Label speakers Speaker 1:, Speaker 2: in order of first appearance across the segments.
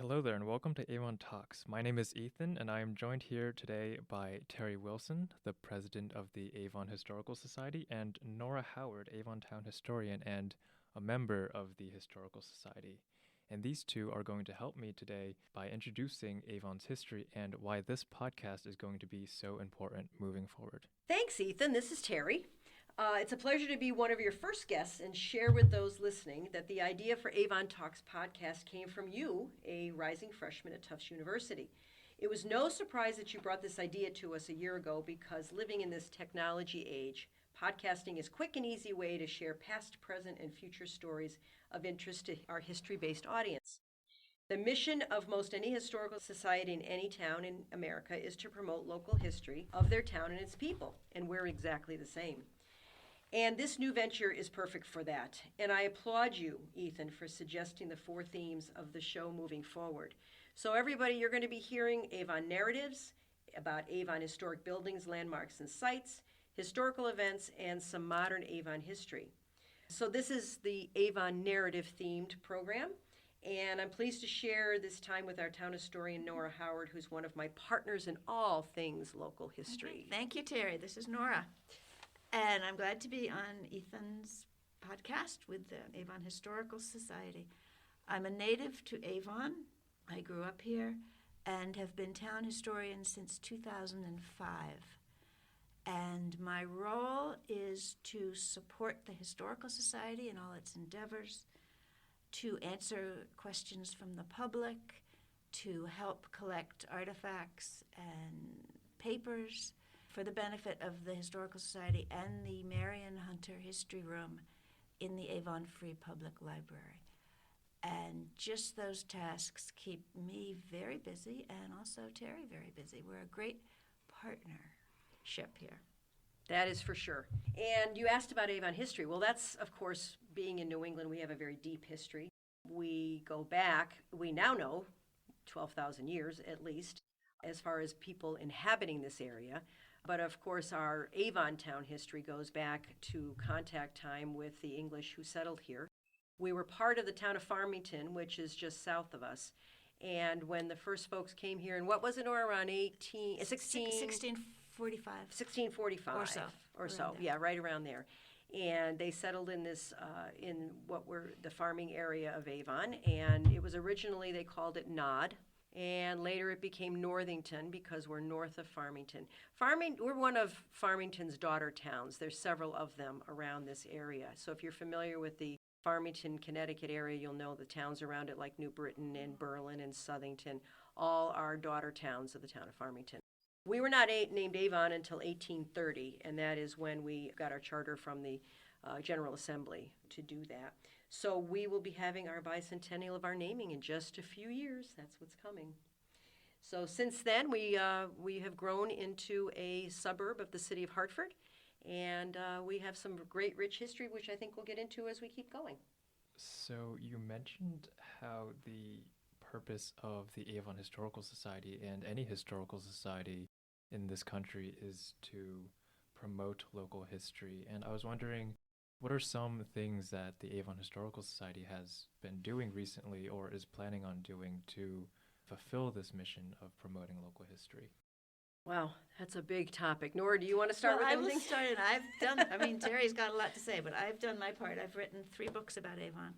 Speaker 1: Hello there, and welcome to Avon Talks. My name is Ethan, and I am joined here today by Terri Wilson, the president of the Avon Historical Society, and Nora Howard, Avon Town historian and a member of the Historical Society. And these two are going to help me today by introducing Avon's history and why this podcast is going to be so important moving forward.
Speaker 2: Thanks, Ethan. This is Terri. It's a pleasure to be one of your first guests and share with those listening that the idea for Avon Talks podcast came from you, a rising freshman at Tufts University. It was no surprise that you brought this idea to us a year ago because living in this technology age, podcasting is a quick and easy way to share past, present, and future stories of interest to our history-based audience. The mission of most any historical society in any town in America is to promote local history of their town and its people, and we're exactly the same. And this new venture is perfect for that. And I applaud you, Ethan, for suggesting the 4 themes of the show moving forward. So everybody, you're going to be hearing Avon narratives about Avon historic buildings, landmarks, and sites, historical events, and some modern Avon history. So this is the Avon narrative themed program. And I'm pleased to share this time with our town historian, Nora Howard, who's one of my partners in all things local history.
Speaker 3: Thank you, Terri. This is Nora. And I'm glad to be on Ethan's podcast with the Avon Historical Society. I'm a native to Avon. I grew up here and have been town historian since 2005. And my role is to support the Historical Society in all its endeavors, to answer questions from the public, to help collect artifacts and papers for the benefit of the Historical Society and the Marion Hunter History Room in the Avon Free Public Library. And just those tasks keep me very busy and also Terri very busy. We're a great partnership here.
Speaker 2: That is for sure. And you asked about Avon history. Well, that's, of course, being in New England, we have a very deep history. We go back, we now know, 12,000 years at least, as far as people inhabiting this area. But of course, our Avon town history goes back to contact time with the English who settled here. We were part of the town of Farmington, which is just south of us. And when the first folks came here, and what was it, or around
Speaker 3: 1645.
Speaker 2: 1645. Or so,
Speaker 3: there.
Speaker 2: yeah, right around there. And they settled in this, in what were the farming area of Avon. And it was originally, they called it Nod. And later it became Northington because we're north of Farmington. We're one of Farmington's daughter towns. There's several of them around this area. So if you're familiar with the Farmington, Connecticut area, you'll know the towns around it like New Britain and Berlin and Southington, all are daughter towns of the town of Farmington. We were not named Avon until 1830, and that is when we got our charter from the General Assembly to do that. So we will be having our bicentennial of our naming in just a few years. That's what's coming. So since then, we have grown into a suburb of the city of Hartford, and we have some great rich history, which I think we'll get into as we keep going.
Speaker 1: So you mentioned how the purpose of the Avon Historical Society and any historical society in this country is to promote local history. And I was wondering, what are some things that the Avon Historical Society has been doing recently or is planning on doing to fulfill this mission of promoting local history?
Speaker 2: Wow, that's a big topic. Nora, do you want to start with anything?
Speaker 3: I will start, and Terry's got a lot to say, but I've done my part. I've written 3 books about Avon.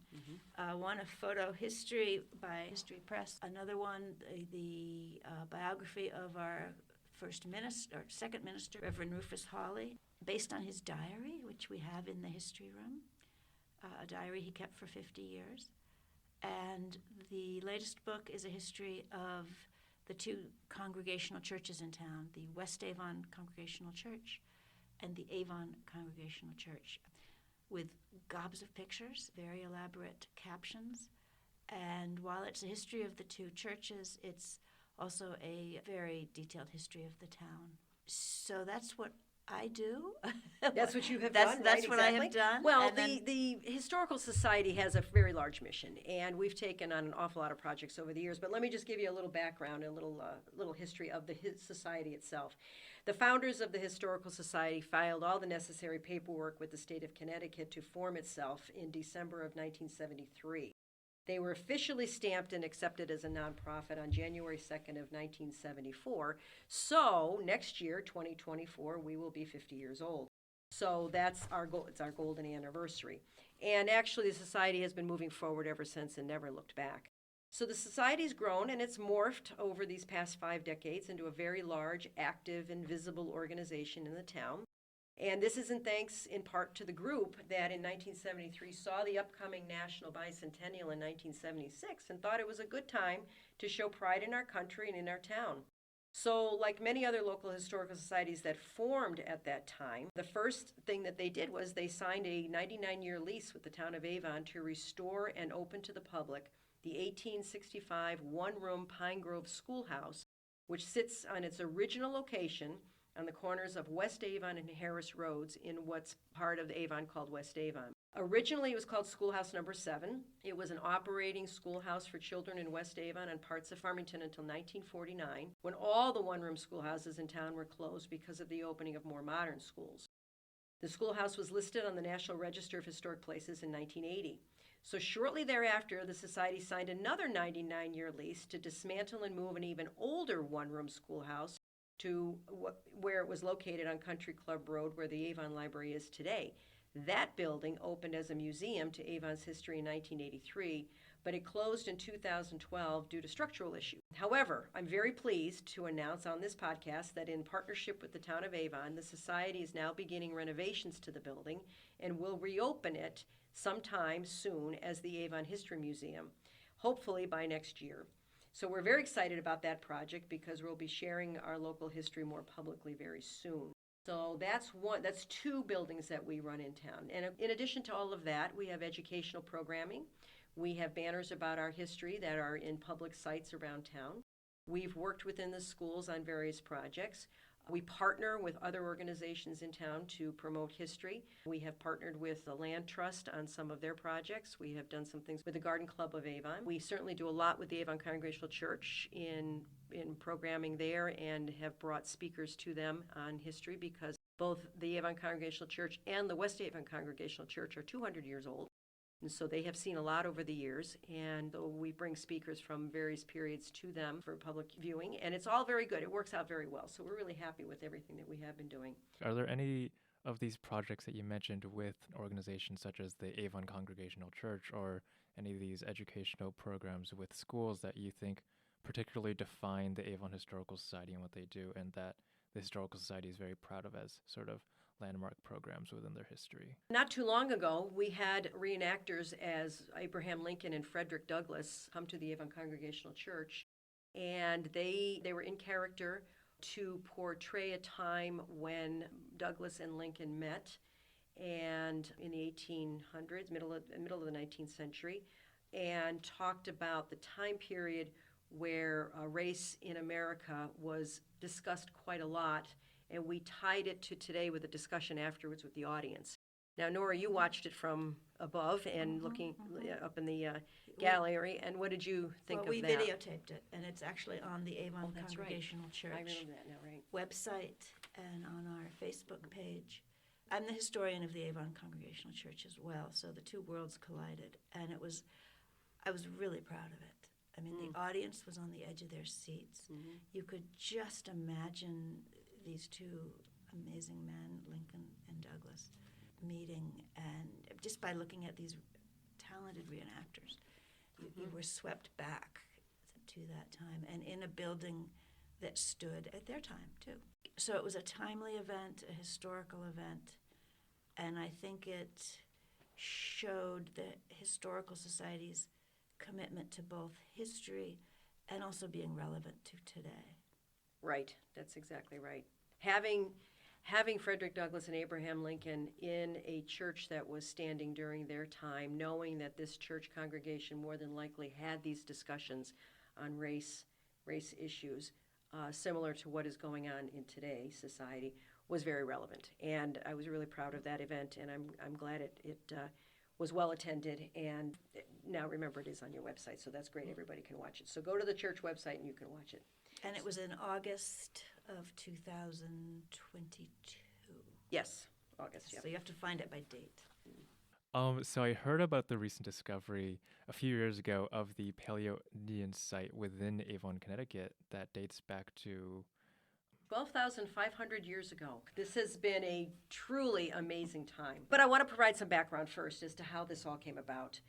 Speaker 3: One, a photo history by History Press. Another one, the biography of our second minister, Reverend Rufus Hawley, based on his diary, which we have in the history room, a diary he kept for 50 years. And the latest book is a history of the 2 congregational churches in town, the West Avon Congregational Church and the Avon Congregational Church, with gobs of pictures, very elaborate captions. And while it's a history of the 2 churches, it's also a very detailed history of the town. So that's what I do.
Speaker 2: That's what you have done,
Speaker 3: That's
Speaker 2: right?
Speaker 3: what
Speaker 2: Exactly.
Speaker 3: I have done.
Speaker 2: Well, the Historical Society has a very large mission, and we've taken on an awful lot of projects over the years. But let me just give you a little background, a little history of the society itself. The founders of the Historical Society filed all the necessary paperwork with the state of Connecticut to form itself in December of 1973. They were officially stamped and accepted as a nonprofit on January 2nd of 1974. So next year, 2024, we will be 50 years old. So that's our goal. It's our golden anniversary. And actually, the society has been moving forward ever since and never looked back. So the society's grown and it's morphed over these past 5 decades into a very large, active, and visible organization in the town. And this is in thanks in part to the group that in 1973 saw the upcoming National Bicentennial in 1976 and thought it was a good time to show pride in our country and in our town. So like many other local historical societies that formed at that time, the first thing that they did was they signed a 99-year lease with the town of Avon to restore and open to the public the 1865 one-room Pine Grove Schoolhouse, which sits on its original location on the corners of West Avon and Harris Roads in what's part of the Avon called West Avon. Originally, it was called Schoolhouse Number 7. It was an operating schoolhouse for children in West Avon and parts of Farmington until 1949, when all the one-room schoolhouses in town were closed because of the opening of more modern schools. The schoolhouse was listed on the National Register of Historic Places in 1980. So shortly thereafter, the society signed another 99-year lease to dismantle and move an even older one-room schoolhouse to where it was located on Country Club Road, where the Avon Library is today. That building opened as a museum to Avon's history in 1983, but it closed in 2012 due to structural issues. However, I'm very pleased to announce on this podcast that in partnership with the town of Avon, the society is now beginning renovations to the building and will reopen it sometime soon as the Avon History Museum, hopefully by next year. So we're very excited about that project because we'll be sharing our local history more publicly very soon. So that's 2 buildings that we run in town. And in addition to all of that, we have educational programming. We have banners about our history that are in public sites around town. We've worked within the schools on various projects. We partner with other organizations in town to promote history. We have partnered with the Land Trust on some of their projects. We have done some things with the Garden Club of Avon. We certainly do a lot with the Avon Congregational Church in programming there and have brought speakers to them on history because both the Avon Congregational Church and the West Avon Congregational Church are 200 years old. And so they have seen a lot over the years, and we bring speakers from various periods to them for public viewing, and it's all very good. It works out very well, so we're really happy with everything that we have been doing.
Speaker 1: Are there any of these projects that you mentioned with organizations such as the Avon Congregational Church or any of these educational programs with schools that you think particularly define the Avon Historical Society and what they do, and that the Historical Society is very proud of as sort of landmark programs within their history?
Speaker 2: Not too long ago, we had reenactors as Abraham Lincoln and Frederick Douglass come to the Avon Congregational Church, and they were in character to portray a time when Douglass and Lincoln met, and in the 1800s, middle of the 19th century, and talked about the time period where race in America was discussed quite a lot, and we tied it to today with a discussion afterwards with the audience. Now, Nora, you watched it from above and looking up in the gallery, and what did you think of that?
Speaker 3: Well, we videotaped it, and it's actually on the Avon Congregational Church
Speaker 2: I remember that now, right?
Speaker 3: website and on our Facebook page. I'm the historian of the Avon Congregational Church as well, so the 2 worlds collided, and I was really proud of it. I mean, the audience was on the edge of their seats. You could just imagine these 2 amazing men, Lincoln and Douglas, meeting, and just by looking at these talented reenactors, you were swept back to that time, and in a building that stood at their time, too. So it was a timely event, a historical event, and I think it showed the Historical Society's commitment to both history and also being relevant to today.
Speaker 2: Right, that's exactly right. Having Frederick Douglass and Abraham Lincoln in a church that was standing during their time, knowing that this church congregation more than likely had these discussions on race issues, similar to what is going on in today's society, was very relevant. And I was really proud of that event, and I'm glad it was well attended. And now remember, it is on your website, so that's great. Everybody can watch it. So go to the church website and you can watch it.
Speaker 3: And it was in August of 2022.
Speaker 2: Yes, August, yeah.
Speaker 3: So you have to find it by date.
Speaker 1: So I heard about the recent discovery a few years ago of the Paleo-Indian site within Avon, Connecticut that dates back to
Speaker 2: 12,500 years ago. This has been a truly amazing time. But I want to provide some background first as to how this all came about.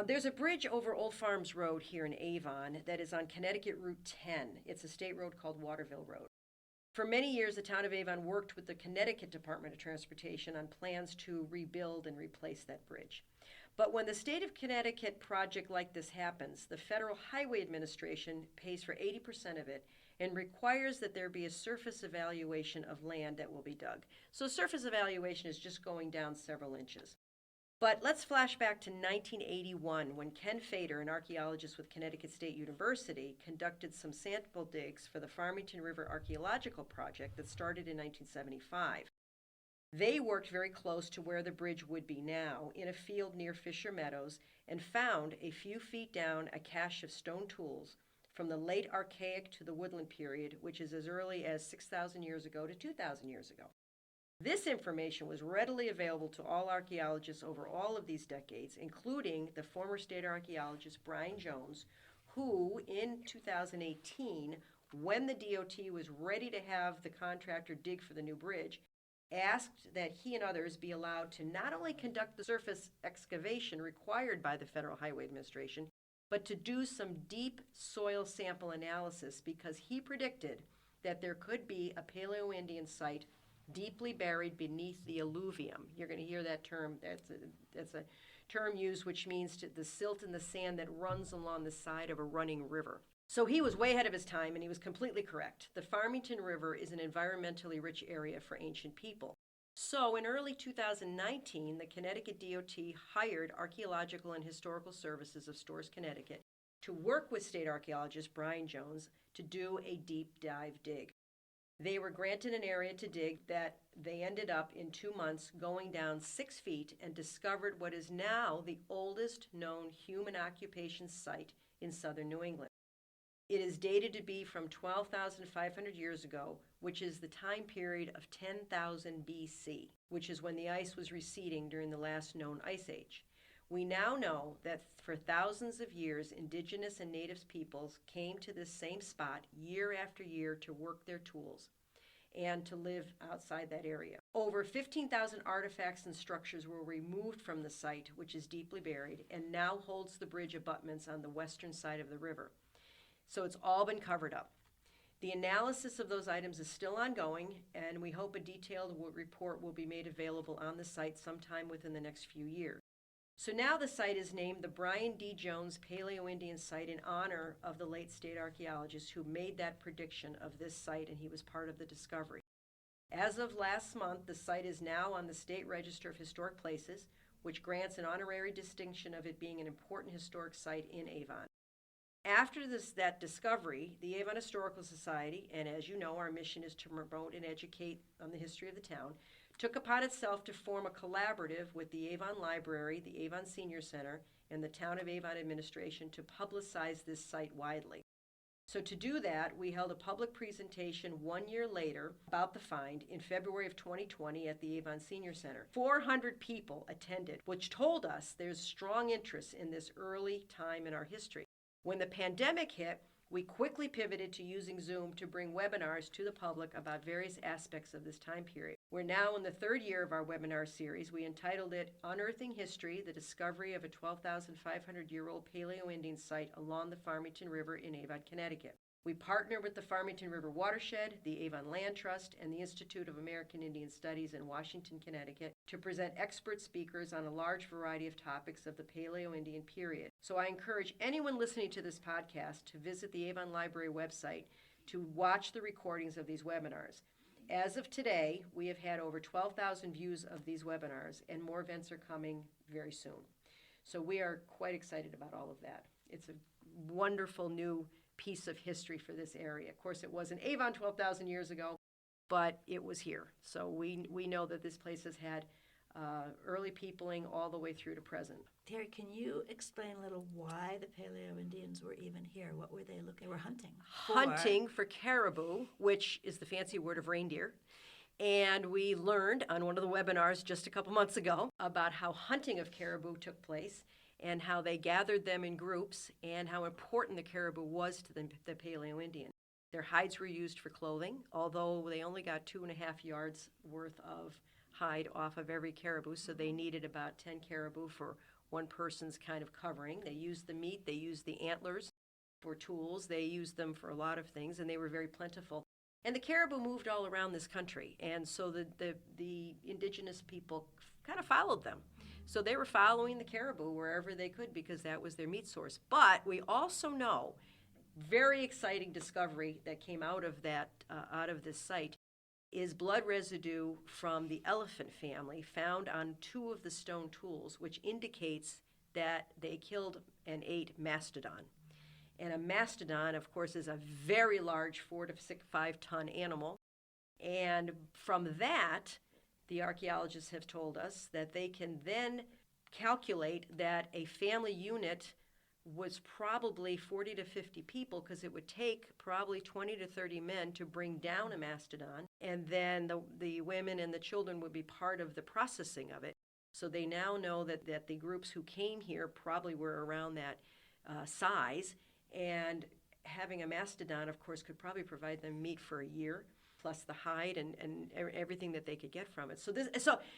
Speaker 2: There's a bridge over Old Farms Road here in Avon that is on Connecticut Route 10. It's a state road called Waterville Road. For many years, the town of Avon worked with the Connecticut Department of Transportation on plans to rebuild and replace that bridge. But when the state of Connecticut project like this happens, the Federal Highway Administration pays for 80% of it and requires that there be a surface evaluation of land that will be dug. So surface evaluation is just going down several inches. But let's flash back to 1981 when Ken Fader, an archaeologist with Connecticut State University, conducted some sample digs for the Farmington River Archaeological Project that started in 1975. They worked very close to where the bridge would be now, in a field near Fisher Meadows, and found a few feet down a cache of stone tools from the late Archaic to the Woodland period, which is as early as 6,000 years ago to 2,000 years ago. This information was readily available to all archaeologists over all of these decades, including the former state archaeologist Brian Jones, who in 2018, when the DOT was ready to have the contractor dig for the new bridge, asked that he and others be allowed to not only conduct the surface excavation required by the Federal Highway Administration, but to do some deep soil sample analysis because he predicted that there could be a Paleo-Indian site deeply buried beneath the alluvium. You're going to hear that term. That's a term used which means the silt in the sand that runs along the side of a running river. So he was way ahead of his time, and he was completely correct. The Farmington River is an environmentally rich area for ancient people. So in early 2019, the Connecticut DOT hired Archaeological and Historical Services of Storrs, Connecticut, to work with state archaeologist Brian Jones to do a deep dive dig. They were granted an area to dig that they ended up in 2 months going down 6 feet and discovered what is now the oldest known human occupation site in southern New England. It is dated to be from 12,500 years ago, which is the time period of 10,000 BC, which is when the ice was receding during the last known ice age. We now know that for thousands of years, indigenous and native peoples came to this same spot year after year to work their tools and to live outside that area. Over 15,000 artifacts and structures were removed from the site, which is deeply buried, and now holds the bridge abutments on the western side of the river. So it's all been covered up. The analysis of those items is still ongoing, and we hope a detailed report will be made available on the site sometime within the next few years. So now the site is named the Brian D. Jones Paleo-Indian Site in honor of the late state archaeologist who made that prediction of this site, and he was part of the discovery. As of last month, the site is now on the State Register of Historic Places, which grants an honorary distinction of it being an important historic site in Avon. After that discovery, the Avon Historical Society, and as you know, our mission is to promote and educate on the history of the town, took upon itself to form a collaborative with the Avon Library, the Avon Senior Center, and the Town of Avon administration to publicize this site widely. So to do that, we held a public presentation 1 year later about the find in February of 2020 at the Avon Senior Center. 400 people attended, which told us there's strong interest in this early time in our history. When the pandemic hit, we quickly pivoted to using Zoom to bring webinars to the public about various aspects of this time period. We're now in the 3rd year of our webinar series. We entitled it Unearthing History, the Discovery of a 12,500-Year-Old Paleo-Indian Site Along the Farmington River in Avon, Connecticut. We partner with the Farmington River Watershed, the Avon Land Trust, and the Institute of American Indian Studies in Washington, Connecticut, to present expert speakers on a large variety of topics of the Paleo-Indian period. So I encourage anyone listening to this podcast to visit the Avon Library website to watch the recordings of these webinars. As of today, we have had over 12,000 views of these webinars, and more events are coming very soon. So we are quite excited about all of that. It's a wonderful new piece of history for this area. Of course, it wasn't Avon 12,000 years ago, but it was here. So we know that this place has had early peopling all the way through to present.
Speaker 3: Terri, can you explain a little why the Paleo-Indians were even here? What were they looking? They were hunting.
Speaker 2: Hunting for caribou, which is the fancy word of reindeer. And we learned on one of the webinars just a couple months ago about how hunting of caribou took place and how they gathered them in groups and how important the caribou was to the Paleo-Indian. Their hides were used for clothing, although they only got 2.5 yards worth of hide off of every caribou, so they needed about 10 caribou for one person's kind of covering. They used the meat, they used the antlers for tools, they used them for a lot of things, and they were very plentiful. And the caribou moved all around this country, and so the indigenous people kind of followed them. So they were following the caribou wherever they could because that was their meat source. But we also know, very exciting discovery that came out of this site, is blood residue from the elephant family found on 2 of the stone tools, which indicates that they killed and ate mastodon. And a mastodon, of course, is a very large 4 to 5 ton animal. And from that, the archaeologists have told us that they can then calculate that a family unit was probably 40 to 50 people, because it would take probably 20 to 30 men to bring down a mastodon, and then the women and the children would be part of the processing of it. So they now know that the groups who came here probably were around that size, and having a mastodon, of course, could probably provide them meat for a year, plus the hide and everything that they could get from it.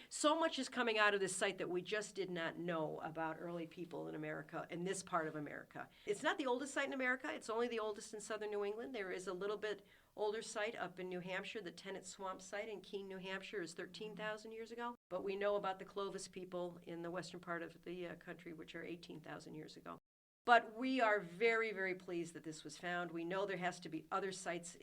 Speaker 2: So much is coming out of this site that we just did not know about early people in America, in this part of America. It's not the oldest site in America. It's only the oldest in southern New England. There is a little bit older site up in New Hampshire. The Tennant Swamp site in Keene, New Hampshire is 13,000 years ago. But we know about the Clovis people in the western part of the country, which are 18,000 years ago. But we are very, very pleased that this was found. We know there has to be other sites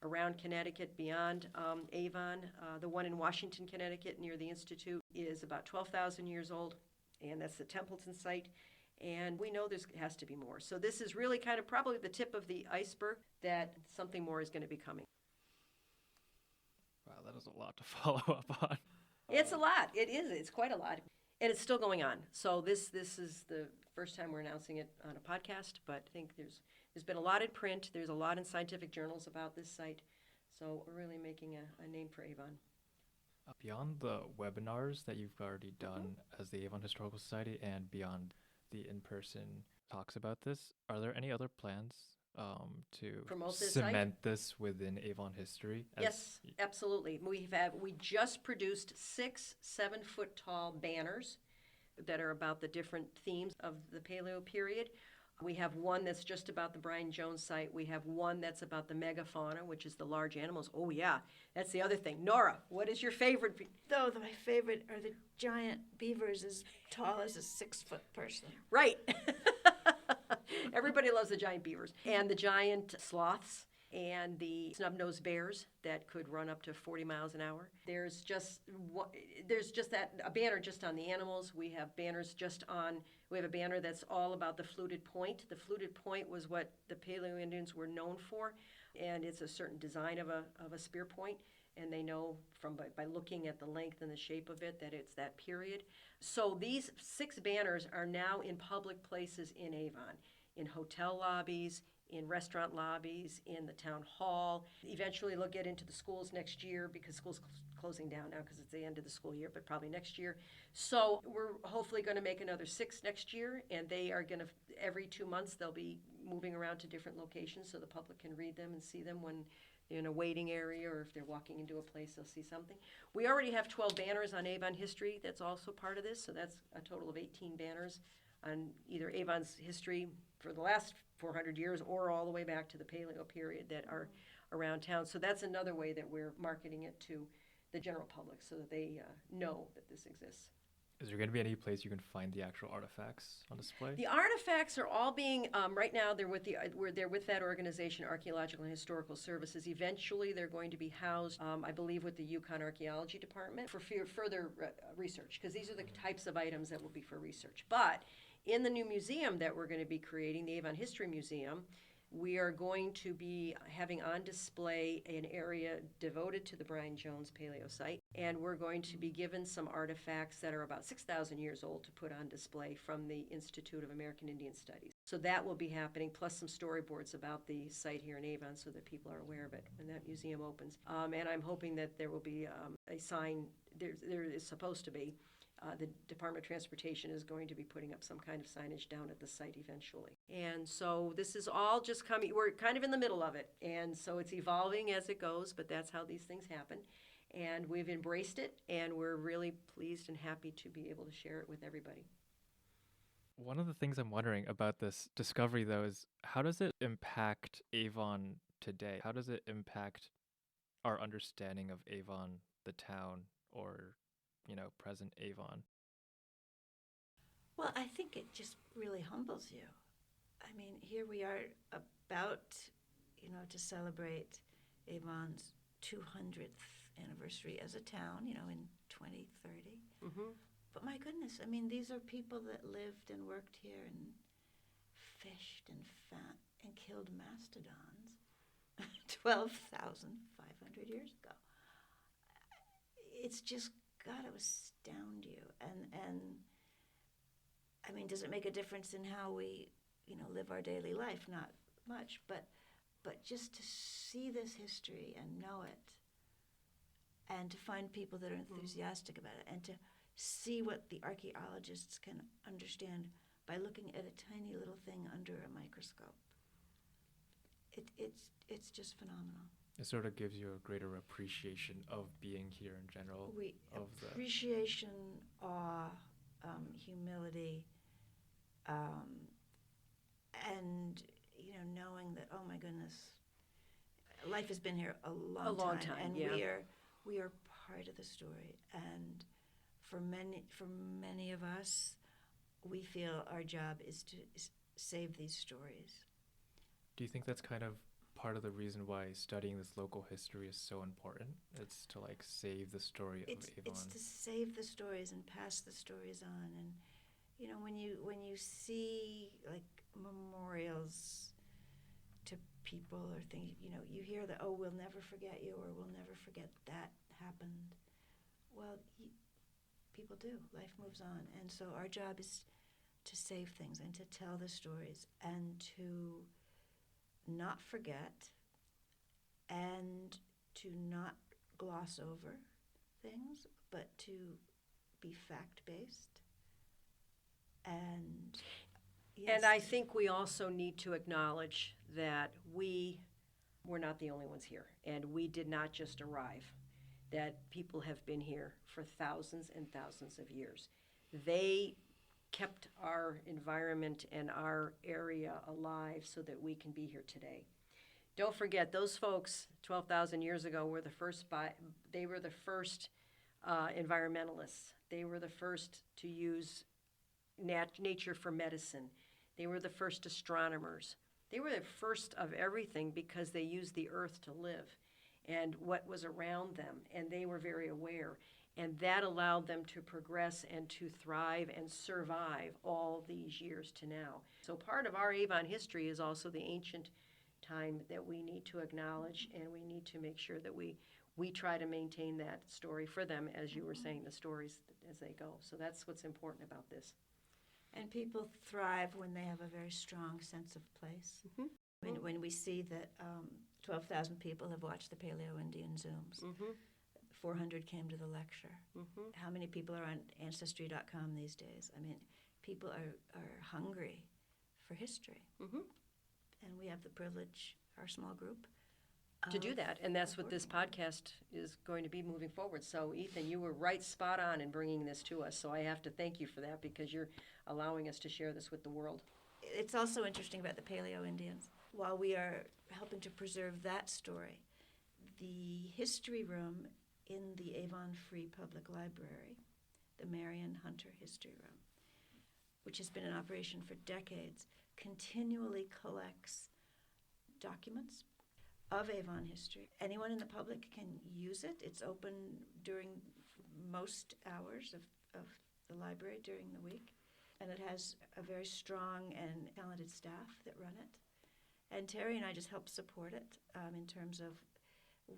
Speaker 2: around Connecticut beyond Avon. The one in Washington, Connecticut, near the Institute, is about 12,000 years old, and that's the Templeton site. And we know there has to be more. So this is really kind of probably the tip of the iceberg, that something more is going to be coming.
Speaker 1: Wow, that is a lot to follow up on.
Speaker 2: It's a lot. It is. It's quite a lot. And it's still going on. So this is the first time we're announcing it on a podcast, but I think there's been a lot in print. There's a lot in scientific journals about this site. So we're really making a name for Avon.
Speaker 1: Beyond the webinars that you've already done as the Avon Historical Society and beyond the in-person talks about this, are there any other plans to
Speaker 2: promote this
Speaker 1: cement
Speaker 2: site?
Speaker 1: This within Avon history?
Speaker 2: Yes, absolutely. We just produced 6 7-foot tall banners that are about the different themes of the Paleo period. We have one that's just about the Brian Jones site. We have one that's about the megafauna, which is the large animals. Oh, yeah, that's the other thing. Nora, what is your favorite?
Speaker 3: Though my favorite are the giant beavers as tall as a 6-foot person.
Speaker 2: Right. Everybody loves the giant beavers. And the giant sloths and the snub-nosed bears that could run up to 40 miles an hour. There's just a banner just on the animals. We have a banner that's all about the fluted point. The fluted point was what the Paleo Indians were known for, and it's a certain design of a spear point, and they know by looking at the length and the shape of it that it's that period. So these 6 banners are now in public places in Avon, in hotel lobbies, in restaurant lobbies, in the town hall. Eventually they'll get into the schools next year, because school's closing down now because it's the end of the school year, but probably next year. So we're hopefully going to make another 6 next year, and they are going to, every 2 months, they'll be moving around to different locations so the public can read them and see them when they're in a waiting area, or if they're walking into a place, they'll see something. We already have 12 banners on Avon history that's also part of this, so that's a total of 18 banners on either Avon's history for the last 400 years or all the way back to the Paleo period that are around town. So that's another way that we're marketing it to the general public, so that they know that this exists.
Speaker 1: Is there going to be any place you can find the actual artifacts on display?
Speaker 2: The artifacts are all being, right now they're with that organization, Archaeological and Historical Services. Eventually they're going to be housed, I believe, with the Yukon Archaeology Department for further research, because these are the types of items that will be for research. But in the new museum that we're going to be creating, the Avon History Museum, we are going to be having on display an area devoted to the Brian Jones Paleo site, and we're going to be given some artifacts that are about 6,000 years old to put on display from the Institute of American Indian Studies. So that will be happening, plus some storyboards about the site here in Avon so that people are aware of it when that museum opens. And I'm hoping that there will be a sign, there is supposed to be, the Department of Transportation is going to be putting up some kind of signage down at the site eventually. And so this is all just coming, we're kind of in the middle of it. And so it's evolving as it goes, but that's how these things happen. And we've embraced it, and we're really pleased and happy to be able to share it with everybody.
Speaker 1: One of the things I'm wondering about this discovery, though, is how does it impact Avon today? How does it impact our understanding of Avon, the town, or, present Avon?
Speaker 3: Well, I think it just really humbles you. I mean, here we are about, to celebrate Avon's 200th anniversary as a town, in 2030.
Speaker 2: Mm-hmm.
Speaker 3: But my goodness, I mean, these are people that lived and worked here and fished and killed mastodons 12,500 years ago. It's just got to astound you. And I mean, does it make a difference in how we, live our daily life? Not much, but just to see this history and know it, and to find people that are enthusiastic about it, and to see what the archaeologists can understand by looking at a tiny little thing under a microscope. It's just phenomenal.
Speaker 1: It sort of gives you a greater appreciation of being here in general.
Speaker 3: Appreciation, awe, humility, and knowing that, oh my goodness, life has been here a long time, and
Speaker 2: yeah.
Speaker 3: we are part of the story. And for many of us, we feel our job is to save these stories.
Speaker 1: Do you think that's kind of part of the reason why studying this local history is so important? It's to save the story of Avon.
Speaker 3: It's to save the stories and pass the stories on. And when you see memorials to people or things, you hear that, oh, we'll never forget you, or we'll never forget that happened. Well, people do. Life moves on. And so our job is to save things and to tell the stories and to not forget and to not gloss over things, but to be fact-based. And yes.
Speaker 2: And I think we also need to acknowledge that we were not the only ones here, and we did not just arrive, that people have been here for thousands and thousands of years. They kept our environment and our area alive so that we can be here today. Don't forget, those folks 12,000 years ago were the first environmentalists. They were the first to use nature for medicine. They were the first astronomers. They were the first of everything because they used the earth to live and what was around them, and they were very aware. And that allowed them to progress and to thrive and survive all these years to now. So part of our Avon history is also the ancient time that we need to acknowledge, and we need to make sure that we try to maintain that story for them, as you were saying, the stories as they go. So that's what's important about this.
Speaker 3: And people thrive when they have a very strong sense of place. Mm-hmm. When we see that 12,000 people have watched the Paleo-Indian Zooms, 400 came to the lecture. Mm-hmm. How many people are on Ancestry.com these days? I mean, people are hungry for history. Mm-hmm. And we have the privilege, our small group,
Speaker 2: to do that. And that's what this podcast is going to be moving forward. So, Ethan, you were right spot on in bringing this to us. So I have to thank you for that, because you're allowing us to share this with the world.
Speaker 3: It's also interesting about the Paleo-Indians. While we are helping to preserve that story, the history room in the Avon Free Public Library, the Marion Hunter History Room, which has been in operation for decades, continually collects documents of Avon history. Anyone in the public can use it. It's open during most hours of the library during the week. And it has a very strong and talented staff that run it. And Terri and I just help support it in terms of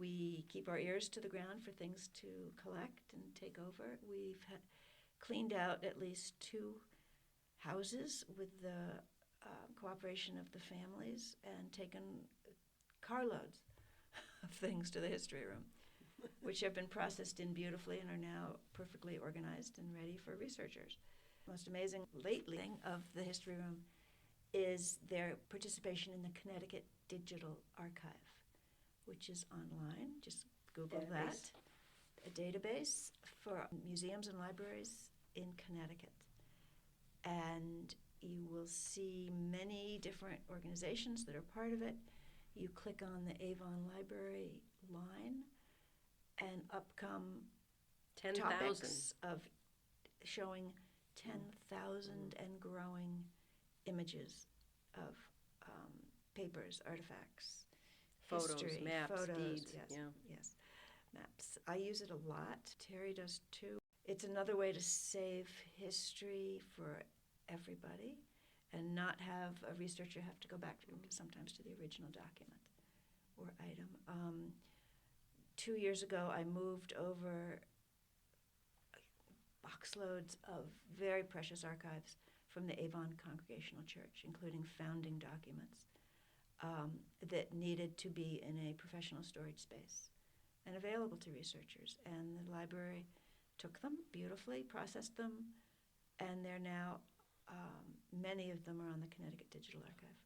Speaker 3: we keep our ears to the ground for things to collect and take over. We've cleaned out at least 2 houses with the cooperation of the families and taken carloads of things to the history room, which have been processed in beautifully and are now perfectly organized and ready for researchers. The most amazing lately thing of the history room is their participation in the Connecticut Digital Archive, which is online. Just Google that. A database for museums and libraries in Connecticut. And you will see many different organizations that are part of it. You click on the Avon Library line, and up come
Speaker 2: 10,000
Speaker 3: topics of showing 10,000 and growing images of papers, artifacts,
Speaker 2: photos,
Speaker 3: history,
Speaker 2: maps,
Speaker 3: photos,
Speaker 2: deeds.
Speaker 3: yes, yes, maps. I use it a lot. Terri does too. It's another way to save history for everybody and not have a researcher have to go back sometimes to the original document or item. 2 years ago, I moved over boxloads of very precious archives from the Avon Congregational Church, including founding documents that needed to be in a professional storage space and available to researchers. And the library took them beautifully, processed them, and they're now, many of them are on the Connecticut Digital Archive.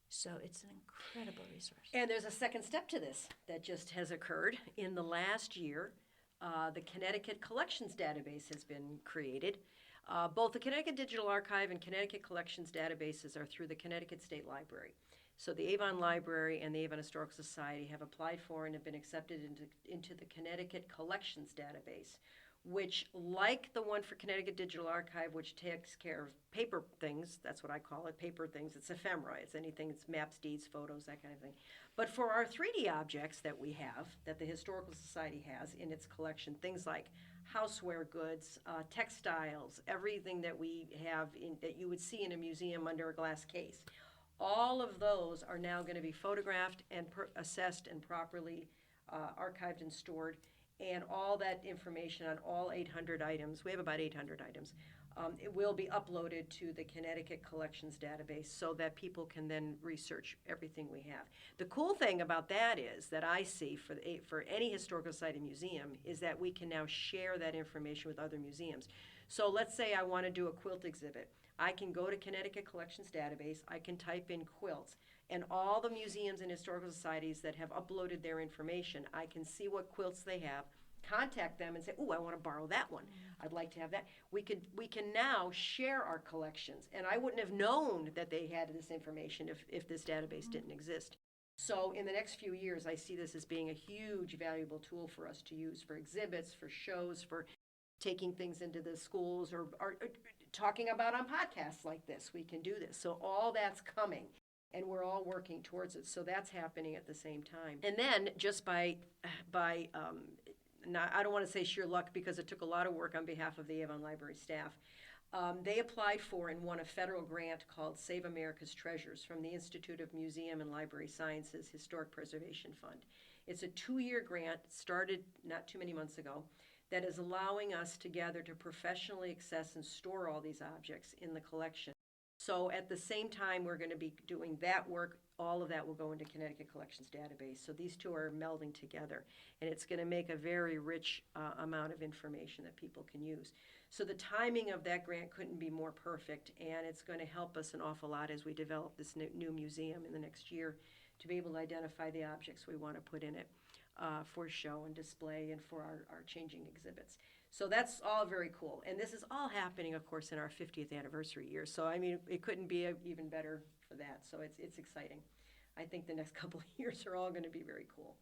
Speaker 3: So it's an incredible resource.
Speaker 2: And there's a second step to this that just has occurred. In the last year, the Connecticut Collections Database has been created. Both the Connecticut Digital Archive and Connecticut Collections databases are through the Connecticut State Library. So the Avon Library and the Avon Historical Society have applied for and have been accepted into the Connecticut Collections Database, which, like the one for Connecticut Digital Archive, which takes care of paper things, that's what I call it, paper things, it's ephemera, it's anything, it's maps, deeds, photos, that kind of thing. But for our 3D objects that we have, that the Historical Society has in its collection, things like houseware goods, textiles, everything that we have that you would see in a museum under a glass case, all of those are now going to be photographed and assessed and properly archived and stored. And all that information on all 800 items, we have about 800 items, it will be uploaded to the Connecticut Collections Database so that people can then research everything we have. The cool thing about that is that I see for any Historical Society museum is that we can now share that information with other museums. So let's say I want to do a quilt exhibit. I can go to Connecticut Collections Database, I can type in quilts, and all the museums and historical societies that have uploaded their information, I can see what quilts they have, contact them and say, oh, I want to borrow that one. I'd like to have that. We can now share our collections, and I wouldn't have known that they had this information if this database didn't exist. So in the next few years, I see this as being a huge, valuable tool for us to use for exhibits, for shows, for taking things into the schools, or talking about on podcasts like this. We can do this. So all that's coming, and we're all working towards it. So that's happening at the same time. And then just by I don't want to say sheer luck, because it took a lot of work on behalf of the Avon Library staff. They applied for and won a federal grant called Save America's Treasures from the Institute of Museum and Library Sciences Historic Preservation Fund. It's a 2-year grant, started not too many months ago, that is allowing us together to professionally access and store all these objects in the collection. So at the same time we're going to be doing that work, all of that will go into Connecticut Collections Database. So these two are melding together, and it's going to make a very rich amount of information that people can use. So the timing of that grant couldn't be more perfect, and it's going to help us an awful lot as we develop this new museum in the next year to be able to identify the objects we want to put in it for show and display and for our changing exhibits. So that's all very cool. And this is all happening, of course, in our 50th anniversary year. So, I mean, it couldn't be even better for that. So it's exciting. I think the next couple of years are all going to be very cool.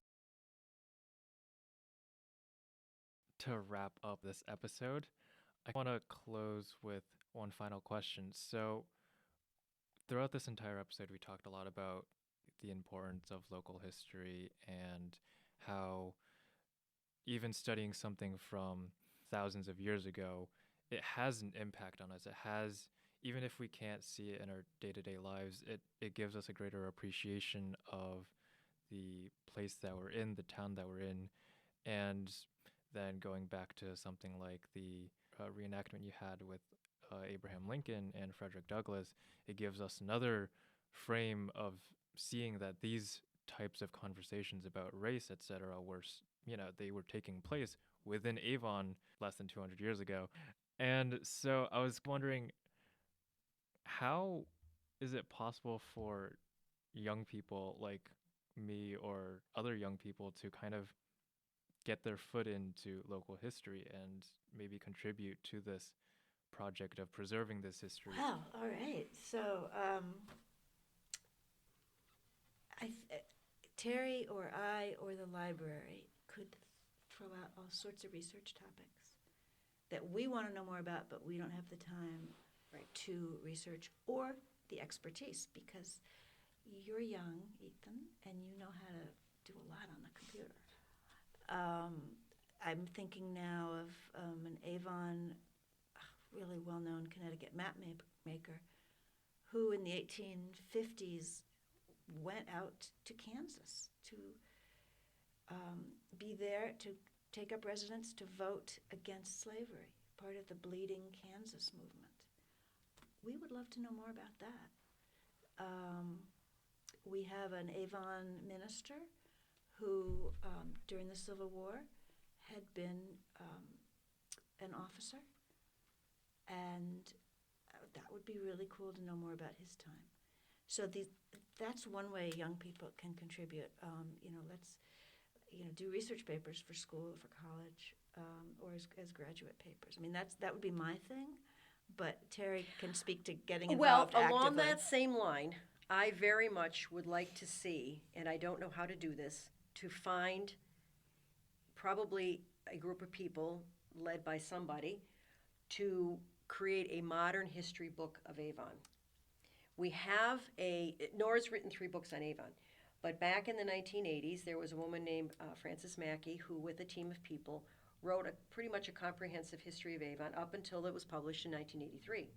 Speaker 1: To wrap up this episode, I want to close with one final question. So throughout this entire episode, we talked a lot about the importance of local history and how even studying something from thousands of years ago, it has an impact on us. It has, even if we can't see it in our day-to-day lives, it gives us a greater appreciation of the place that we're in, the town that we're in. And then going back to something like the reenactment you had with Abraham Lincoln and Frederick Douglass, it gives us another frame of seeing that these types of conversations about race, etc., were, they were taking place within Avon less than 200 years ago. And so I was wondering, how is it possible for young people like me or other young people to kind of get their foot into local history and maybe contribute to this project of preserving this history?
Speaker 3: Wow, all right. So Terri or I or the library could throw out all sorts of research topics that we want to know more about, but we don't have the time to research or the expertise, because you're young, Ethan, and you know how to do a lot on the computer. I'm thinking now of an Avon, really well-known Connecticut map maker, who in the 1850s went out to Kansas to be there to take up residence to vote against slavery, part of the Bleeding Kansas movement. We would love to know more about that. We have an Avon minister who, during the Civil War, had been an officer, and that would be really cool to know more about his time. So that's one way young people can contribute. Let's do research papers for school, for college, or as graduate papers. I mean, that would be my thing, but Terri can speak to getting involved actively.
Speaker 2: Along that same line, I very much would like to see, and I don't know how to do this, to find probably a group of people led by somebody to create a modern history book of Avon. We have Nora's written 3 books on Avon, but back in the 1980s, there was a woman named Frances Mackey who, with a team of people, wrote pretty much a comprehensive history of Avon up until it was published in 1983.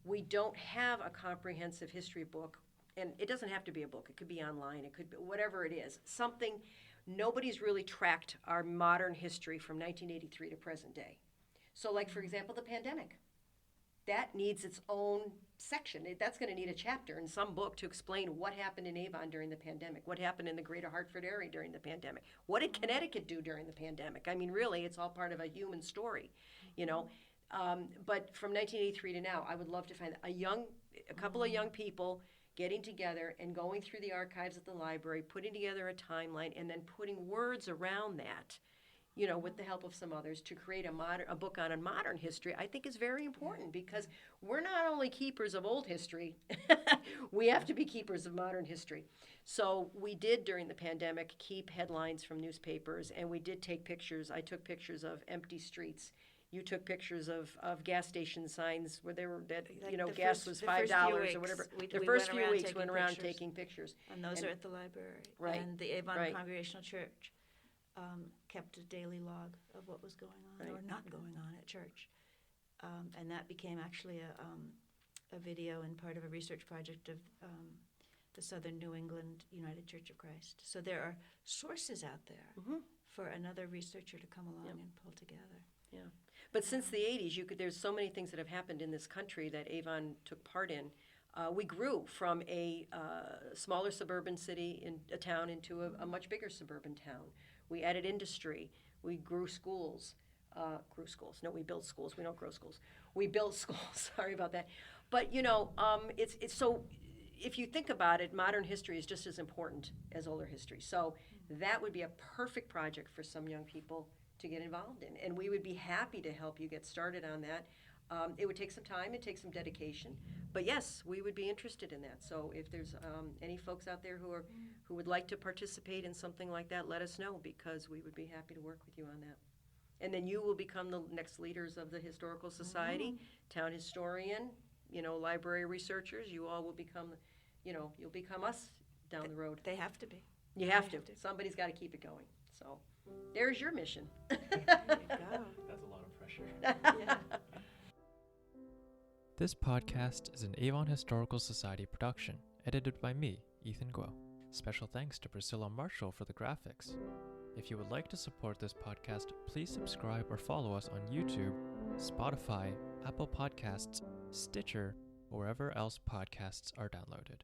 Speaker 2: We don't have a comprehensive history book, and it doesn't have to be a book. It could be online. It could be whatever it is. Something, nobody's really tracked our modern history from 1983 to present day. So like, for example, the pandemic. That needs its own section. That's going to need a chapter in some book to explain what happened in Avon during the pandemic, what happened in the greater Hartford area during the pandemic, what did Connecticut do during the pandemic. I mean, really, it's all part of a human story, But from 1983 to now, I would love to find a couple of young people getting together and going through the archives at the library, putting together a timeline, and then putting words around that, with the help of some others, to create a book on a modern history, I think is very important, because we're not only keepers of old history, we have to be keepers of modern history. So we did, during the pandemic, keep headlines from newspapers, and we did take pictures. I took pictures of empty streets. You took pictures of gas station signs where they were gas was $5 or whatever. The first few weeks went around taking pictures.
Speaker 3: And those are at the library.
Speaker 2: Right.
Speaker 3: And the Avon Congregational Church kept a daily log of what was going on or not going on at church. And that became actually a video and part of a research project of the Southern New England United Church of Christ. So there are sources out there for another researcher to come along and pull together.
Speaker 2: Yeah. But since the 80s, there's so many things that have happened in this country that Avon took part in. We grew from a smaller suburban city in a town into a much bigger suburban town. We added industry. We grew schools. No, we built schools. We don't grow schools. We built schools. Sorry about that. But it's so. If you think about it, modern history is just as important as older history. So that would be a perfect project for some young people to get involved in, and we would be happy to help you get started on that. It would take some time, it takes some dedication, but yes, we would be interested in that. So if there's any folks out there who would like to participate in something like that, let us know, because we would be happy to work with you on that. And then you will become the next leaders of the Historical Society, town historian, library researchers. You all will become, you'll become us down the road.
Speaker 3: They have to be.
Speaker 2: You have to. Somebody's got to keep it going. So there's your mission.
Speaker 3: There you go.
Speaker 1: That's a lot of pressure.
Speaker 3: Yeah.
Speaker 1: This podcast is an Avon Historical Society production, edited by me, Ethan Guo. Special thanks to Priscilla Marshall for the graphics. If you would like to support this podcast, please subscribe or follow us on YouTube, Spotify, Apple Podcasts, Stitcher, or wherever else podcasts are downloaded.